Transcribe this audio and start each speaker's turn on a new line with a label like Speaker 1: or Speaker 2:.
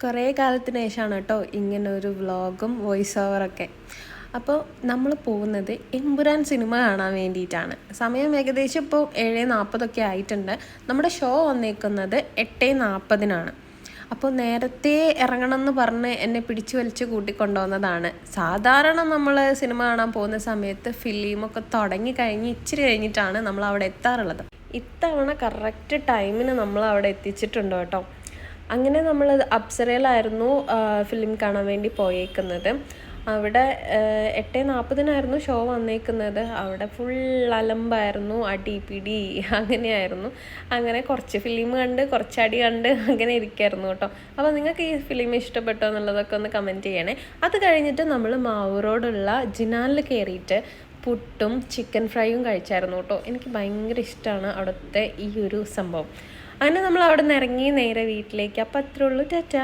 Speaker 1: കുറേ കാലത്തിന് ശേഷമാണ് കേട്ടോ ഇങ്ങനൊരു വ്ളോഗും വോയിസ് ഓവറൊക്കെ. അപ്പോൾ നമ്മൾ പോകുന്നത് എമ്പുരാൻ സിനിമ കാണാൻ വേണ്ടിയിട്ടാണ്. സമയം ഏകദേശം ഇപ്പോൾ 7:40 ആയിട്ടുണ്ട്. നമ്മുടെ ഷോ വന്നേക്കുന്നത് 8:40 അപ്പോൾ നേരത്തെ ഇറങ്ങണം എന്ന് പറഞ്ഞ് എന്നെ പിടിച്ചു വലിച്ച് കൂട്ടിക്കൊണ്ടുവന്നതാണ്. സാധാരണ നമ്മൾ സിനിമ കാണാൻ പോകുന്ന സമയത്ത് ഫിലിമൊക്കെ തുടങ്ങി കഴിഞ്ഞ് ഇച്ചിരി കഴിഞ്ഞിട്ടാണ് നമ്മൾ അവിടെ എത്താറുള്ളത്. ഇത്തവണ കറക്റ്റ് ടൈമിന് നമ്മൾ അവിടെ എത്തിച്ചിട്ടുണ്ട് കേട്ടോ. അങ്ങനെ നമ്മൾ അപ്സരയിലായിരുന്നു ഫിലിം കാണാൻ വേണ്ടി പോയേക്കുന്നത്. അവിടെ 8:40 ഷോ വന്നേക്കുന്നത്. അവിടെ ഫുൾ അലമ്പായിരുന്നു, അടിപിടി അങ്ങനെയായിരുന്നു. അങ്ങനെ കുറച്ച് ഫിലിം കണ്ട് കുറച്ച് അടി കണ്ട് അങ്ങനെ ഇരിക്കായിരുന്നു കേട്ടോ. അപ്പോൾ നിങ്ങൾക്ക് ഈ ഫിലിം ഇഷ്ടപ്പെട്ടോ എന്നുള്ളതൊക്കെ ഒന്ന് കമൻറ്റ് ചെയ്യണേ. അത് കഴിഞ്ഞിട്ട് നമ്മൾ മാവൂർ റോഡുള്ള ജിനാലിൽ കയറിയിട്ട് പുട്ടും ചിക്കൻ ഫ്രൈയും കഴിച്ചായിരുന്നു കേട്ടോ. എനിക്ക് ഭയങ്കര ഇഷ്ടമാണ് അവിടുത്തെ ഈ ഒരു സംഭവം. അങ്ങനെ നമ്മൾ അവിടെ നിന്ന് ഇറങ്ങി നേരെ വീട്ടിലേക്ക്. അപ്പോൾ അത്രേ ഉള്ളൂ, ടാറ്റാ.